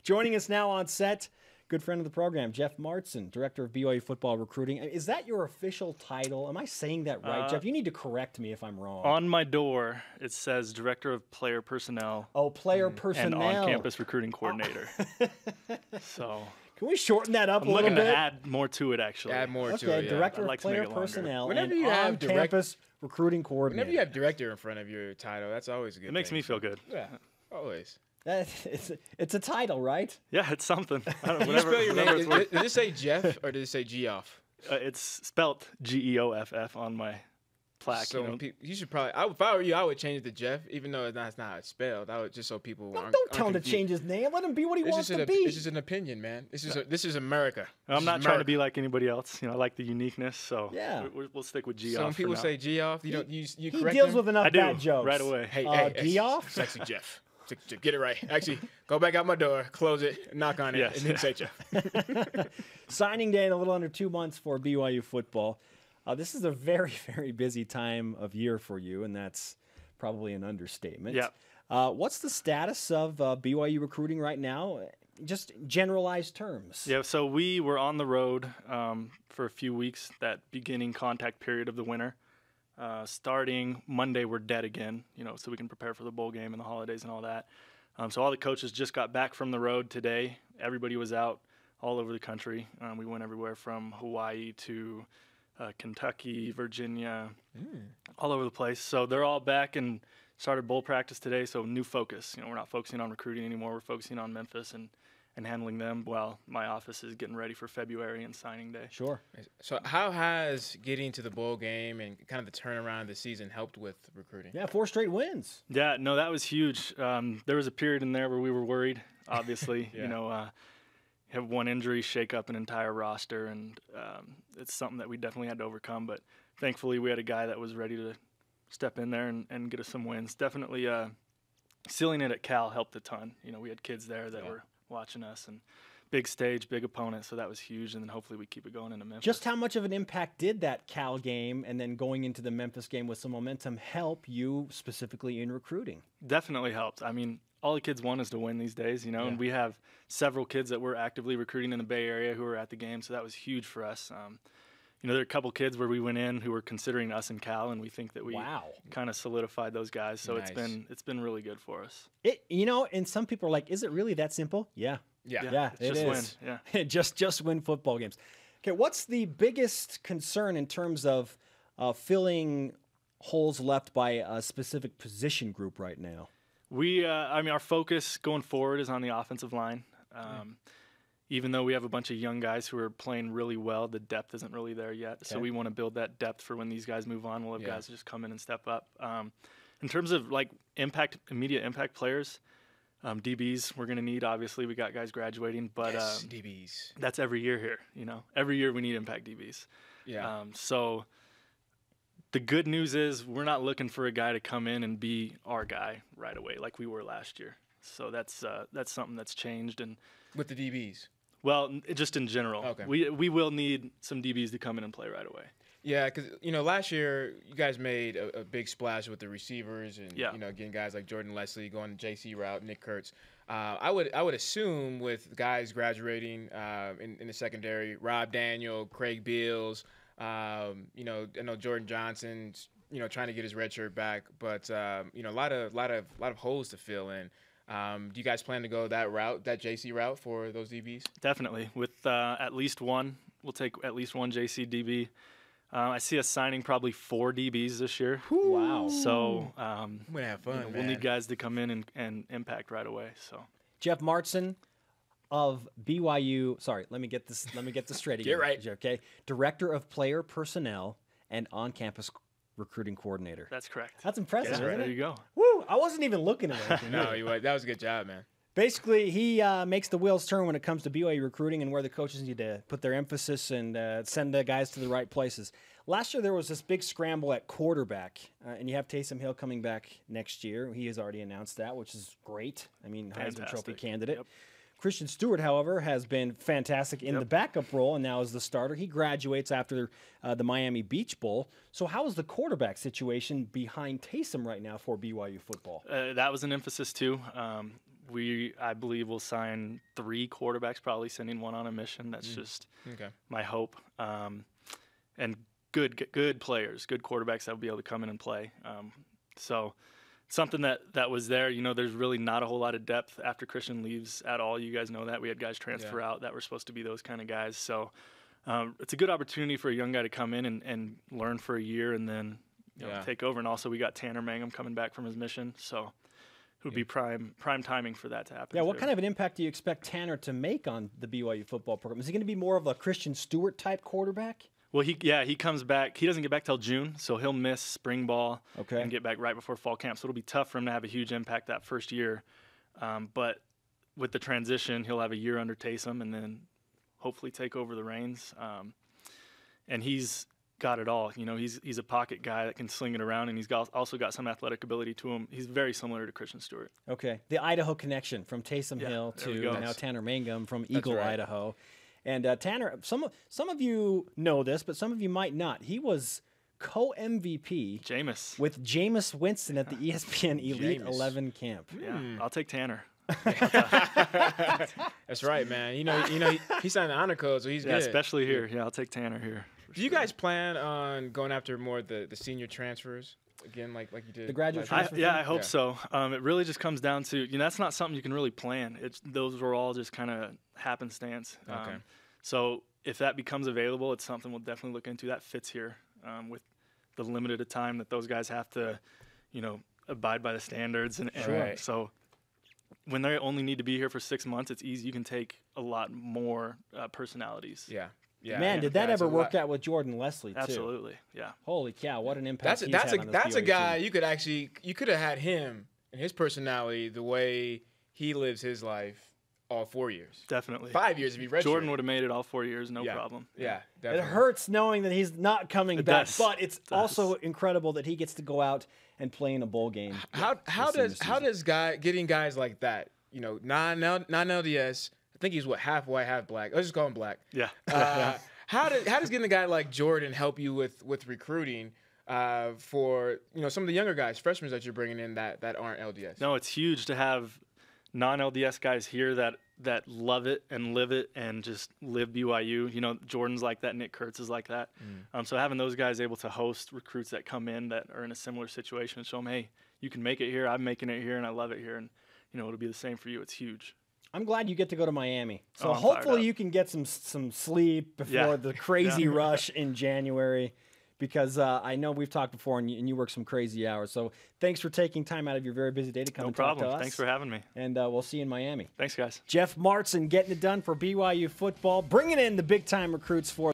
Joining us now on set, good friend of the program, Geoff Martzen, Director of BYU Football Recruiting. Is that your official title? Am I saying that right, Geoff? You need to correct me if I'm wrong. On my door, it says Director of Player Personnel. Oh, Player Personnel. And On-Campus Recruiting Coordinator. So... Can we shorten that up a little bit? I'm looking to add more to it, actually. Add more to it, Okay, Director of Player Personnel and On-Campus Recruiting Coordinator. Whenever you have Director in front of your title, that's always a good thing. It makes me feel good. Yeah, always. It's a title, right? Yeah, it's something. Can you spell your name? Does it say Geoff or does it say Geoff? It's spelt Geoff on my plaque. So you should probably. If I were you, I would change it to Geoff, even though that's not how it's spelled. I would just so people aren't. Don't tell him to change his name. Let him be what he wants to be. It's just an opinion, man. This is America. I'm not trying to be like anybody else. I like the uniqueness. So yeah, we'll stick with Geoff. So when people say Geoff, you correct deals him? with enough bad jokes right away. Hey, Geoff, sexy Geoff. Get it right. Actually, go back out my door, close it, knock on it, and then say Geoff. Signing day in a little under 2 months for BYU football. This is a very, very busy time of year for you, and that's probably an understatement. Yeah. What's the status of BYU recruiting right now? Just generalized terms. Yeah, so we were on the road for a few weeks, that beginning contact period of the winter. Starting Monday, we're dead again, so we can prepare for the bowl game and the holidays and all that. So all the coaches just got back from the road today. Everybody was out all over the country. We went everywhere from Hawaii to Kentucky, Virginia, all over the place. So they're all back and started bowl practice today. So new focus. We're not focusing on recruiting anymore. We're focusing on Memphis and handling them while my office is getting ready for February and signing day. Sure. So how has getting to the bowl game and kind of the turnaround of the season helped with recruiting? Yeah, 4 straight wins. Yeah, no, that was huge. There was a period in there where we were worried, obviously. Have one injury shake up an entire roster, and it's something that we definitely had to overcome. But thankfully, we had a guy that was ready to step in there and get us some wins. Definitely sealing it at Cal helped a ton. We had kids there that were watching us, and big stage, big opponent, so that was huge. And then hopefully we keep it going into Memphis. Just how much of an impact did that Cal game and then going into the Memphis game with some momentum help you specifically in recruiting? Definitely helped. I mean, all the kids want is to win these days, and we have several kids that we're actively recruiting in the Bay Area who are at the game, so that was huge for us. There are a couple kids where we went in who were considering us in Cal, and we think that we kind of solidified those guys. So it's been really good for us. And some people are like, "Is it really that simple?" Yeah, it just is. Win. Yeah, just win football games. Okay, what's the biggest concern in terms of filling holes left by a specific position group right now? Our focus going forward is on the offensive line. Even though we have a bunch of young guys who are playing really well, the depth isn't really there yet. Okay. So we want to build that depth for when these guys move on. We'll have guys just come in and step up. In terms of immediate impact players, DBs we're going to need. Obviously, we got guys graduating, but DBs. That's every year here. Every year we need impact DBs. Yeah. So the good news is we're not looking for a guy to come in and be our guy right away like we were last year. So that's something that's changed. And with the DBs. Well, just in general. Okay. We will need some DBs to come in and play right away. Yeah, because, last year you guys made a big splash with the receivers and, getting guys like Jordan Leslie going the JC route, Nick Kurtz. I would assume with guys graduating in the secondary, Rob Daniel, Craig Beals, I know Jordan Johnson's, trying to get his red shirt back, but, a lot of holes to fill in. Do you guys plan to go that route, that JC route for those DBs? Definitely. With at least one. We'll take at least one JC DB. I see us signing probably 4 DBs this year. Wow. So I'm going to have fun, man. We'll need guys to come in and impact right away. So Geoff Martzen of BYU, sorry, let me get this straight again. Get right. Okay. Director of Player Personnel and On-Campus Recruiting Coordinator. That's correct. That's impressive, isn't it? There you go. Woo! I wasn't even looking at anything. No, that was a good job, man. Basically, he makes the wheels turn when it comes to BYU recruiting and where the coaches need to put their emphasis and send the guys to the right places. Last year, there was this big scramble at quarterback, and you have Taysom Hill coming back next year. He has already announced that, which is great. I mean, Heisman Trophy candidate. Yep. Christian Stewart, however, has been fantastic in the backup role and now is the starter. He graduates after the Miami Beach Bowl. So how is the quarterback situation behind Taysom right now for BYU football? That was an emphasis, too. I believe we'll sign 3 quarterbacks, probably sending 1 on a mission. That's just my hope. And good players, good quarterbacks that will be able to come in and play. So something that was there. There's really not a whole lot of depth after Christian leaves at all. You guys know that. We had guys transfer out that were supposed to be those kind of guys. So it's a good opportunity for a young guy to come in and learn for a year and then take over. And also we got Tanner Mangum coming back from his mission. So it would be prime timing for that to happen. Yeah, what kind of an impact do you expect Tanner to make on the BYU football program? Is he going to be more of a Christian Stewart type quarterback? Well, he comes back. He doesn't get back till June, so he'll miss spring ball and get back right before fall camp. So it'll be tough for him to have a huge impact that first year. But with the transition, he'll have a year under Taysom and then hopefully take over the reins. And he's got it all. He's a pocket guy that can sling it around, and he's also got some athletic ability to him. He's very similar to Christian Stewart. Okay, the Idaho connection from Taysom Hill to now Tanner Mangum from Eagle, Idaho. And Tanner, some of you know this, but some of you might not. He was co-MVP with Jameis Winston at the ESPN Elite 11 camp. Yeah, I'll take Tanner. That's right, man. He signed the honor code, so he's good. Especially here. Yeah, I'll take Tanner here. Do you guys plan on going after more the senior transfers again, like you did? The graduate transfer? I hope so. It really just comes down to that's not something you can really plan. Those were all just kind of happenstance. Okay. So if that becomes available, it's something we'll definitely look into. That fits here with the limited time that those guys have to, abide by the standards. And so when they only need to be here for 6 months, it's easy. You can take a lot more personalities. Yeah. Man, did that ever work out with Jordan Leslie too? Absolutely. Yeah. Holy cow, what an impact that's a guy you could have had him and his personality the way he lives his life all 4 years. Definitely. 5 years if he redshirted. Jordan would have made it all 4 years, no problem. Yeah, definitely. It hurts knowing that he's not coming back, but it's also incredible that he gets to go out and play in a bowl game. How does getting guys like that, non-LDS, I think he's half white, half black. Let's just call him black. Yeah. How does getting a guy like Jordan help you with recruiting for some of the younger guys, freshmen that you're bringing in that aren't LDS? No, it's huge to have non-LDS guys here that love it and live it and just live BYU. Jordan's like that. Nick Kurtz is like that. So having those guys able to host recruits that come in that are in a similar situation and show them, hey, you can make it here. I'm making it here, and I love it here. And, it'll be the same for you. It's huge. I'm glad you get to go to Miami. So hopefully you can get some sleep before the crazy rush in January. Because I know we've talked before, and you work some crazy hours. So thanks for taking time out of your very busy day to come and talk to us. No problem. Thanks for having me. And we'll see you in Miami. Thanks, guys. Geoff Martzen getting it done for BYU football, bringing in the big-time recruits for